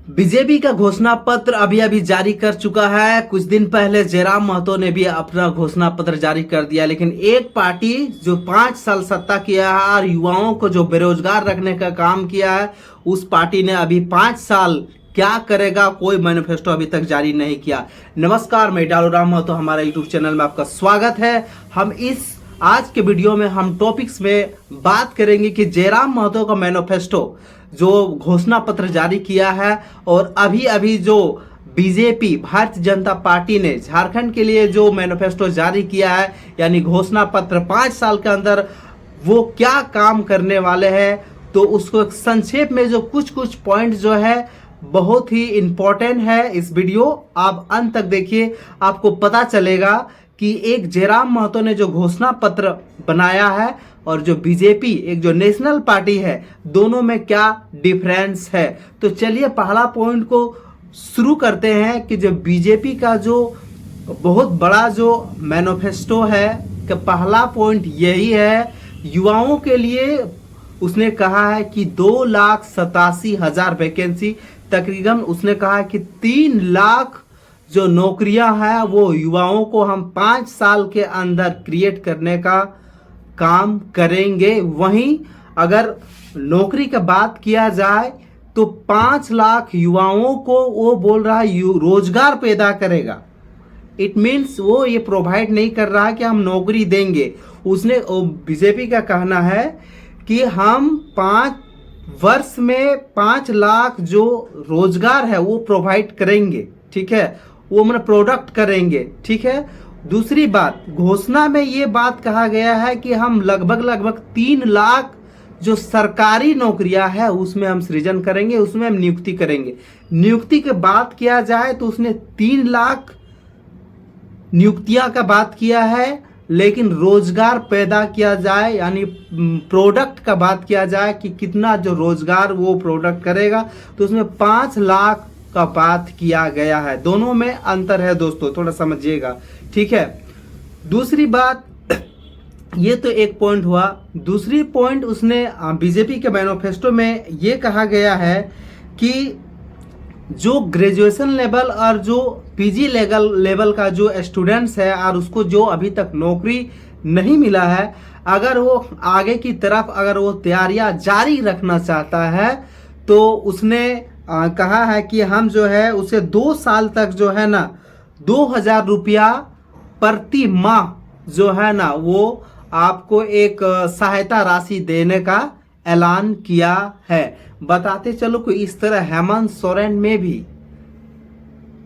BJP का घोषणा पत्र अभी जारी कर चुका है। कुछ दिन पहले जयराम महतो ने भी अपना घोषणा पत्र जारी कर दिया, लेकिन एक पार्टी जो 5 साल सत्ता किया है और युवाओं को जो बेरोजगार रखने का काम किया है, उस पार्टी ने अभी 5 साल क्या करेगा कोई मैनिफेस्टो अभी तक जारी नहीं किया। नमस्कार, मैं डालूराम महतो, हमारा यूट्यूब चैनल में आपका स्वागत है। हम इस आज के वीडियो में हम टॉपिक्स में बात करेंगे कि जयराम महतो का मैनिफेस्टो जो घोषणा पत्र जारी किया है और अभी जो बीजेपी भारतीय जनता पार्टी ने झारखंड के लिए जो मैनिफेस्टो जारी किया है, यानी घोषणा पत्र 5 साल के अंदर वो क्या काम करने वाले हैं, तो उसको संक्षेप में जो कुछ पॉइंट जो है बहुत ही इंपॉर्टेंट है। इस वीडियो आप अंत तक देखिए, आपको पता चलेगा कि एक जयराम महतो ने जो घोषणा पत्र बनाया है और जो बीजेपी एक जो नेशनल पार्टी है, दोनों में क्या डिफरेंस है। तो चलिए पहला पॉइंट को शुरू करते हैं कि जो बीजेपी का जो बहुत बड़ा जो मैनिफेस्टो है कि पहला पॉइंट यही है, युवाओं के लिए उसने कहा है कि 2,87,000 वैकेंसी, तकरीबन उसने कहा है कि 3 लाख जो नौकरियां हैं वो युवाओं को हम 5 साल के अंदर क्रिएट करने का काम करेंगे। वहीं अगर नौकरी की बात किया जाए तो 5 लाख युवाओं को वो बोल रहा है रोजगार पैदा करेगा। इट मीन्स वो ये प्रोवाइड नहीं कर रहा है कि हम नौकरी देंगे। उसने बीजेपी का कहना है कि हम 5 वर्ष में 5 लाख जो रोजगार है वो प्रोवाइड करेंगे, ठीक है, वो मतलब प्रोडक्ट करेंगे, ठीक है। दूसरी बात, घोषणा में ये बात कहा गया है कि हम लगभग 3 लाख जो सरकारी नौकरियां है उसमें हम सृजन करेंगे, उसमें हम नियुक्ति करेंगे। नियुक्ति की बात किया जाए तो उसने 3 लाख नियुक्तियां का बात किया है, लेकिन रोजगार पैदा किया जाए यानी प्रोडक्ट का बात किया जाए कि कितना जो रोजगार वो प्रोडक्ट करेगा, तो उसमें 5 लाख का बात किया गया है। दोनों में अंतर है दोस्तों, थोड़ा समझिएगा, ठीक है। दूसरी बात, ये तो एक पॉइंट हुआ। दूसरी पॉइंट उसने बीजेपी के मैनिफेस्टो में ये कहा गया है कि जो ग्रेजुएशन लेवल और जो पीजी लेवल का जो स्टूडेंट्स है और उसको जो अभी तक नौकरी नहीं मिला है, अगर वो आगे की तरफ अगर वो तैयारियां जारी रखना चाहता है तो उसने कहा है कि हम जो है उसे 2 साल तक जो है ना 2,000 रुपया प्रति माह जो है ना वो आपको एक सहायता राशि देने का ऐलान किया है। बताते चलो कि इस तरह हेमंत सोरेन में भी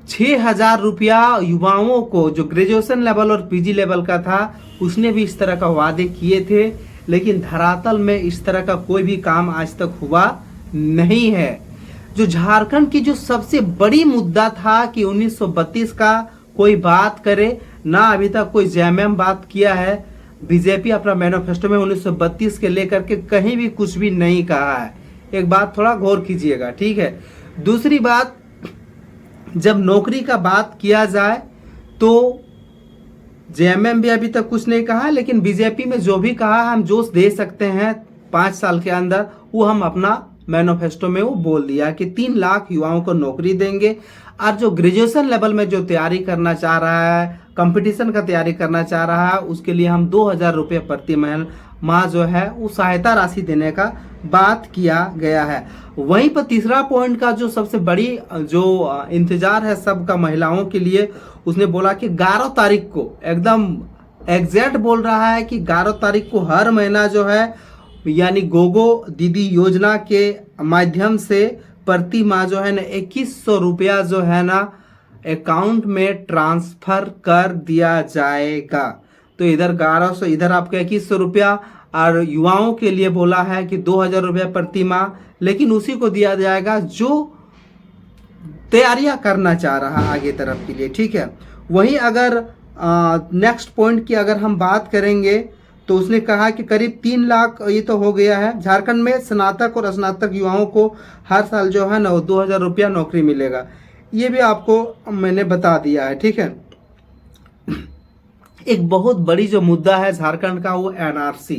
6,000 रुपया युवाओं को जो ग्रेजुएशन लेवल और पीजी लेवल का था, उसने भी इस तरह का वादे किए थे, लेकिन धरातल में इस तरह का कोई भी काम आज तक हुआ नहीं है। जो झारखंड की जो सबसे बड़ी मुद्दा था कि 1932 का कोई बात करे ना, अभी तक कोई जेएमएम बात किया है। बीजेपी अपना मैनिफेस्टो में 1932 के लेकर के कहीं भी कुछ भी नहीं कहा है। एक बात थोड़ा गौर कीजिएगा, ठीक है। दूसरी बात, जब नौकरी का बात किया जाए तो जेएमएम भी अभी तक कुछ नहीं कहा, लेकिन बीजेपी में जो भी कहा हम जो दे सकते हैं 5 साल के अंदर, वो हम अपना मैनिफेस्टो में वो बोल दिया कि 3 लाख युवाओं को नौकरी देंगे। और जो ग्रेजुएशन लेवल में जो तैयारी करना चाह रहा है, कंपटीशन का तैयारी करना चाह रहा है, उसके लिए हम 2,000 रुपये प्रति माह जो है वो सहायता राशि देने का बात किया गया है। वहीं पर तीसरा पॉइंट का जो सबसे बड़ी जो इंतजार है सबका महिलाओं के लिए, उसने बोला कि 11 तारीख को एकदम एग्जैक्ट बोल रहा है कि 11 तारीख को हर महीना जो है यानी गोगो दीदी योजना के माध्यम से प्रति माह जो है ना 2,100 रुपया जो है ना अकाउंट में ट्रांसफर कर दिया जाएगा। तो इधर 1,100, इधर आपका 2,100 रुपया, और युवाओं के लिए बोला है कि 2,000 रुपया प्रति माह, लेकिन उसी को दिया जाएगा जो तैयारियां करना चाह रहा आगे तरफ के लिए, ठीक है। वहीं अगर नेक्स्ट पॉइंट की अगर हम बात करेंगे तो उसने कहा कि करीब 3 लाख, ये तो हो गया है, झारखंड में स्नातक और स्नातक युवाओं को हर साल जो है ना 2,000 रुपया नौकरी मिलेगा। ये भी आपको मैंने बता दिया है, ठीक है। एक बहुत बड़ी जो मुद्दा है झारखंड का वो एनआरसी।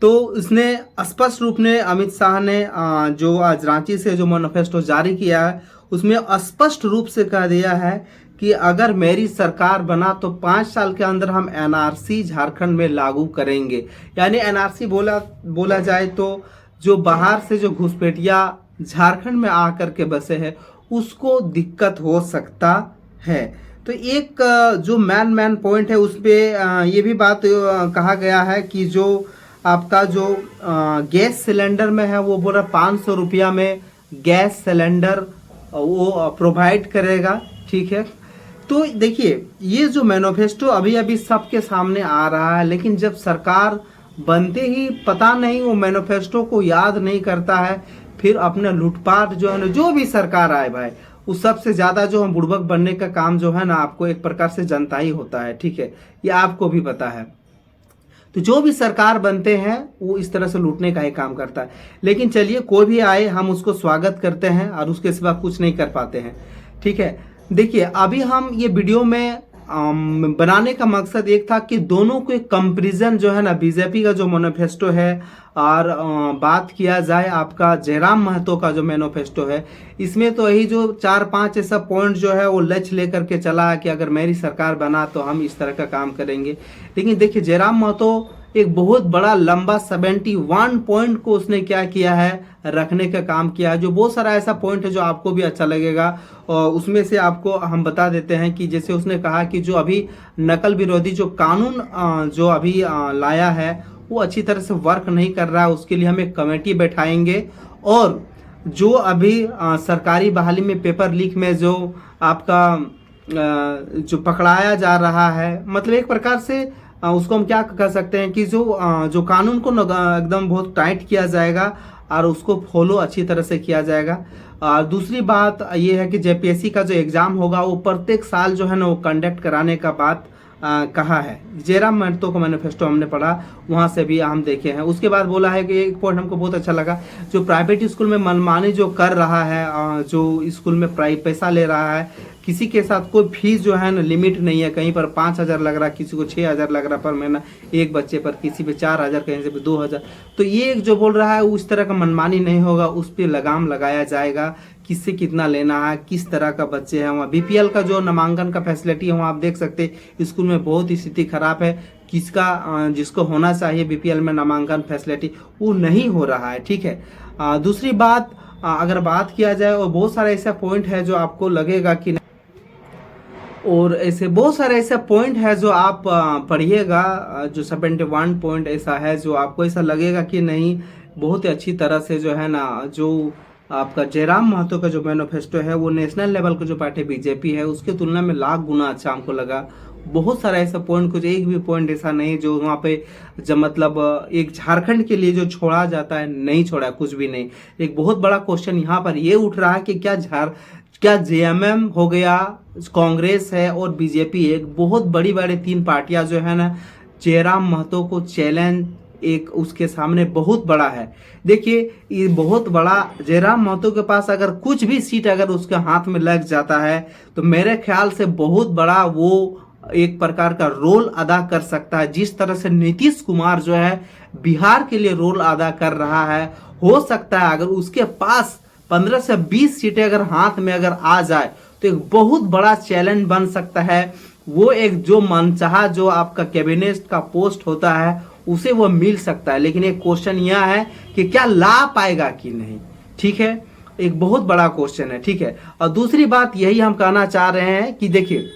तो इसने स्पष्ट रूप में अमित शाह ने जो आज रांची से जो मैनिफेस्टो जारी किया है उसमें स्पष्ट रूप से कह दिया है कि अगर मेरी सरकार बना तो 5 साल के अंदर हम एनआरसी झारखंड में लागू करेंगे। यानी एनआरसी बोला जाए तो जो बाहर से जो घुसपैठिया झारखंड में आकर के बसे हैं उसको दिक्कत हो सकता है। तो एक जो मैन पॉइंट है उस पर ये भी बात कहा गया है कि जो आपका जो गैस सिलेंडर में है वो बोला 500 रुपया में गैस सिलेंडर वो प्रोवाइड करेगा। ठीक है, तो देखिए ये जो मैनिफेस्टो अभी सबके सामने आ रहा है, लेकिन जब सरकार बनते ही पता नहीं वो मैनिफेस्टो को याद नहीं करता है, फिर अपने लूटपाट जो है ना, जो भी सरकार आए भाई उस सबसे ज़्यादा जो हम बुड़बक बनने का काम जो है ना आपको एक प्रकार से जनता ही होता है। ठीक है, ये आपको भी पता है। तो जो भी सरकार बनते हैं वो इस तरह से लूटने का ही काम करता है। लेकिन चलिए कोई भी आए हम उसको स्वागत करते हैं और उसके सिवा कुछ नहीं कर पाते हैं। ठीक है, देखिए अभी हम ये वीडियो में बनाने का मकसद एक था कि दोनों को एक कंपैरिजन जो है ना, बीजेपी का जो मैनिफेस्टो है और बात किया जाए आपका जयराम महतो का जो मैनिफेस्टो है, इसमें तो यही जो 4-5 ऐसा पॉइंट जो है वो लक्ष्य लेकर के चला है कि अगर मेरी सरकार बना तो हम इस तरह का काम करेंगे। लेकिन देखिए जयराम महतो एक बहुत बड़ा लंबा 71 पॉइंट को उसने क्या किया है, रखने का काम किया है। जो बहुत सारा ऐसा पॉइंट है जो आपको भी अच्छा लगेगा, और उसमें से आपको हम बता देते हैं कि जैसे उसने कहा कि जो अभी नकल विरोधी जो कानून जो अभी लाया है वो अच्छी तरह से वर्क नहीं कर रहा है, उसके लिए हम एक कमेटी बैठाएंगे। और जो अभी सरकारी बहाली में पेपर लीक में जो आपका जो पकड़ाया जा रहा है, मतलब एक प्रकार से उसको हम क्या कह सकते हैं कि जो कानून को एकदम बहुत टाइट किया जाएगा और उसको फॉलो अच्छी तरह से किया जाएगा। और दूसरी बात ये है कि जेपीएससी का जो एग्ज़ाम होगा वो प्रत्येक साल जो है ना वो कंडक्ट कराने का बात कहा है। जयराम महतो का मैनिफेस्टो हमने पढ़ा, वहाँ से भी हम देखे हैं। उसके बाद बोला है कि एक पॉइंट हमको बहुत अच्छा लगा, जो प्राइवेट स्कूल में मनमानी जो कर रहा है, जो स्कूल में पैसा ले रहा है, किसी के साथ कोई फीस जो है ना लिमिट नहीं है, कहीं पर 5,000 लग रहा, किसी को 6,000 लग रहा पर महीना एक बच्चे पर, किसी पे 4,000, कहीं से 2,000। तो ये जो बोल रहा है उस तरह का मनमानी नहीं होगा, उस पर लगाम लगाया जाएगा, किससे कितना लेना है, किस तरह का बच्चे हैं। वहाँ बीपीएल का जो नामांकन का फैसिलिटी है वहाँ आप देख सकते स्कूल में बहुत ही स्थिति खराब है, किसका जिसको होना चाहिए बीपीएल में नामांकन फैसिलिटी वो नहीं हो रहा है। ठीक है, दूसरी बात अगर बात किया जाए, और बहुत सारे ऐसा पॉइंट है जो आपको लगेगा कि, और ऐसे बहुत सारे ऐसे पॉइंट है जो आप पढ़िएगा, जो 71 पॉइंट ऐसा है जो आपको ऐसा लगेगा कि नहीं बहुत ही अच्छी तरह से जो है ना, जो आपका जयराम महतो का जो मैनिफेस्टो है वो नेशनल लेवल का जो पार्टी बीजेपी है उसके तुलना में लाख गुना अच्छा हमको लगा। बहुत सारा ऐसा पॉइंट, कुछ एक भी पॉइंट ऐसा नहीं जो वहाँ पे जब मतलब एक झारखंड के लिए जो छोड़ा जाता है नहीं छोड़ा, कुछ भी नहीं। एक बहुत बड़ा क्वेश्चन यहाँ पर ये उठ रहा है कि क्या जेएमएम हो गया, कांग्रेस है और बीजेपी, एक बहुत बड़ी 3 पार्टियां जो है ना जयराम महतो को चैलेंज एक उसके सामने बहुत बड़ा है। देखिए ये बहुत बड़ा, जयराम महतो के पास अगर कुछ भी सीट अगर उसके हाथ में लग जाता है तो मेरे ख्याल से बहुत बड़ा वो एक प्रकार का रोल अदा कर सकता है। जिस तरह से नीतीश कुमार जो है बिहार के लिए रोल अदा कर रहा है, हो सकता है अगर उसके पास 15 से 20 सीटें अगर हाथ में अगर आ जाए तो एक बहुत बड़ा चैलेंज बन सकता है। वो एक जो मनचाहा जो आपका कैबिनेट का पोस्ट होता है उसे वो मिल सकता है। लेकिन एक क्वेश्चन यह है कि क्या ला पाएगा कि नहीं। ठीक है, एक बहुत बड़ा क्वेश्चन है। ठीक है, और दूसरी बात यही हम कहना चाह रहे हैं कि देखिए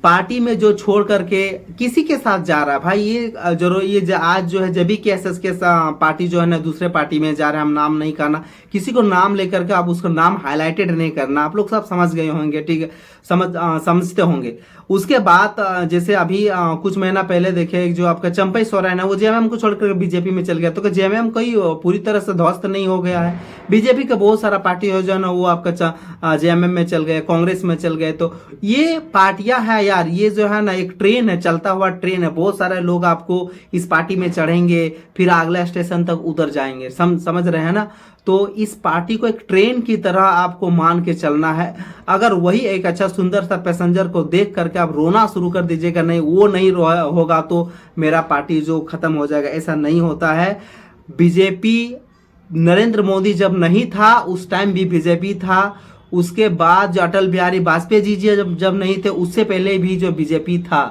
पार्टी में जो छोड़ करके किसी के साथ जा रहा है भाई, ये जरूर ये आज जो है जबी के एसएस के पार्टी जो है ना दूसरे पार्टी में जा रहे हैं, हम नाम नहीं करना, किसी को नाम लेकर के आप उसका नाम हाईलाइटेड नहीं करना, आप लोग सब समझ गए होंगे। ठीक है, समझते होंगे। उसके बाद जैसे अभी कुछ महीना पहले देखे जो आपका चंपई सोरेन है वो जेएमएम को छोड़कर बीजेपी में चल गया, तो जेएमएम कोई पूरी तरह से ध्वस्त नहीं हो गया है। बीजेपी का बहुत सारा पार्टी हो जो है ना वो आपका जेएमएम में चल गए, कांग्रेस में चल गए। तो ये पार्टियां है यार ये जो है ना एक ट्रेन है, चलता हुआ ट्रेन है, बहुत सारे लोग आपको इस पार्टी में चढ़ेंगे फिर अगला स्टेशन तक उतर जाएंगे, समझ रहे हैं ना। तो इस पार्टी को एक ट्रेन की तरह आपको मान के चलना है। अगर वही एक अच्छा सुंदर सा पैसेंजर को देख करके आप रोना शुरू कर दीजिएगा, नहीं वो नहीं होगा तो मेरा पार्टी जो खत्म हो जाएगा, ऐसा नहीं होता है। बीजेपी, नरेंद्र मोदी जब नहीं था उस टाइम भी बीजेपी था, उसके बाद जो अटल बिहारी वाजपेयी जी जब नहीं थे उससे पहले भी जो बीजेपी था।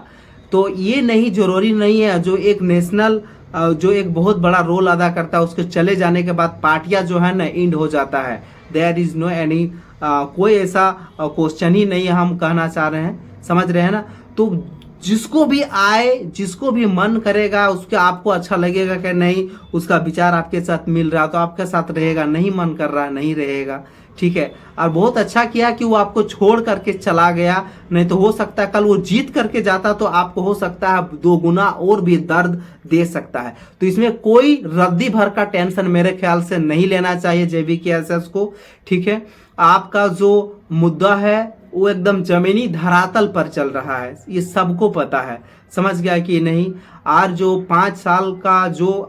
तो ये नहीं जरूरी नहीं है जो एक नेशनल जो एक बहुत बड़ा रोल अदा करता है उसके चले जाने के बाद पार्टियां जो है ना इंड हो जाता है। देयर इज नो एनी कोई ऐसा क्वेश्चन ही नहीं है, हम कहना चाह रहे हैं, समझ रहे हैं ना। तो जिसको भी आए, जिसको भी मन करेगा, उसके आपको अच्छा लगेगा कि नहीं उसका विचार आपके साथ मिल रहा तो आपके साथ रहेगा, नहीं मन कर रहा नहीं रहेगा, ठीक है। और बहुत अच्छा किया कि वो आपको छोड़ करके चला गया, नहीं तो हो सकता है कल वो जीत करके जाता तो आपको हो सकता है 2 गुना और भी दर्द दे सकता है। तो इसमें कोई रद्दी भर का टेंशन मेरे ख्याल से नहीं लेना चाहिए JVKSS को, ठीक है। आपका जो मुद्दा है वो एकदम जमीनी धरातल पर चल रहा है, ये सबको पता है, समझ गया कि नहीं। और जो 5 साल का जो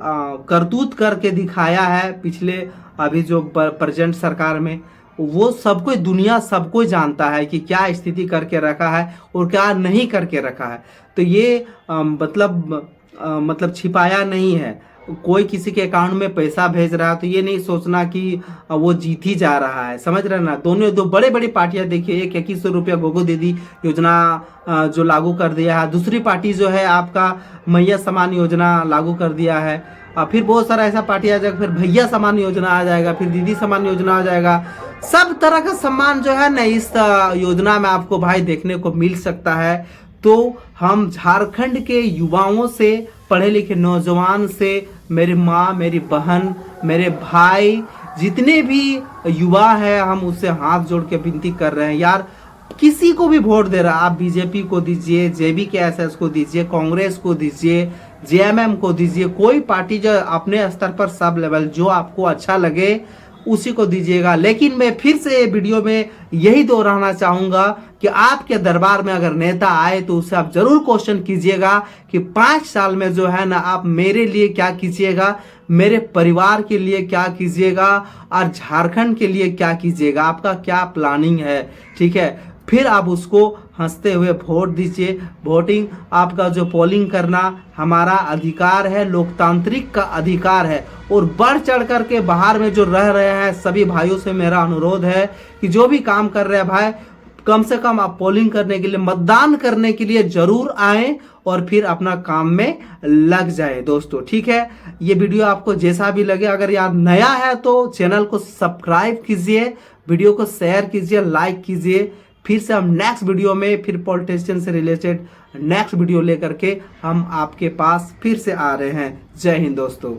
करतूत करके दिखाया है पिछले अभी जो प्रेजेंट सरकार में, वो सबको दुनिया सबको जानता है कि क्या स्थिति करके रखा है और क्या नहीं करके रखा है। तो ये मतलब छिपाया नहीं है। कोई किसी के अकाउंट में पैसा भेज रहा है तो ये नहीं सोचना कि वो जीत ही जा रहा है, समझ रहे ना। दोनों दो बड़े बड़ी पार्टियां देखिए, एक 2100 रुपया गोगो दीदी योजना जो लागू कर दिया है, दूसरी पार्टी जो है आपका मैया समान योजना लागू कर दिया है, और फिर बहुत सारा ऐसा पार्टी आ जाएगा, फिर भैया समान योजना आ जाएगा, फिर दीदी समान योजना आ जाएगा। सब तरह का सम्मान जो है ना इस योजना में आपको भाई देखने को मिल सकता है। तो हम झारखंड के युवाओं से, पढ़े लिखे नौजवान से, मेरी माँ, मेरी बहन, मेरे भाई, जितने भी युवा हैं, हम उससे हाथ जोड़ के विनती कर रहे हैं यार, किसी को भी वोट दे रहा, आप बीजेपी को दीजिए, JVKSS को दीजिए, कांग्रेस को दीजिए, JMM को दीजिए, कोई पार्टी जो अपने स्तर पर सब लेवल जो आपको अच्छा लगे उसी को दीजिएगा। लेकिन मैं फिर से वीडियो में यही दोहराना चाहूंगा कि आपके दरबार में अगर नेता आए तो उससे आप जरूर क्वेश्चन कीजिएगा कि 5 साल में जो है ना आप मेरे लिए क्या कीजिएगा, मेरे परिवार के लिए क्या कीजिएगा और झारखंड के लिए क्या कीजिएगा, आपका क्या प्लानिंग है, ठीक है। फिर आप उसको हंसते हुए वोट दीजिए। वोटिंग आपका जो पोलिंग करना हमारा अधिकार है, लोकतांत्रिक का अधिकार है। और बढ़ चढ़ करके बाहर में जो रह रहे हैं सभी भाइयों से मेरा अनुरोध है कि जो भी काम कर रहे हैं भाई, कम से कम आप पोलिंग करने के लिए, मतदान करने के लिए जरूर आएं और फिर अपना काम में लग जाए दोस्तों, ठीक है। ये वीडियो आपको जैसा भी लगे, अगर यार नया है तो चैनल को सब्सक्राइब कीजिए, वीडियो को शेयर कीजिए, लाइक कीजिए। फिर से हम नेक्स्ट वीडियो में फिर पॉलिटिशियन से रिलेटेड नेक्स्ट वीडियो लेकर के हम आपके पास फिर से आ रहे हैं। जय हिंद दोस्तों।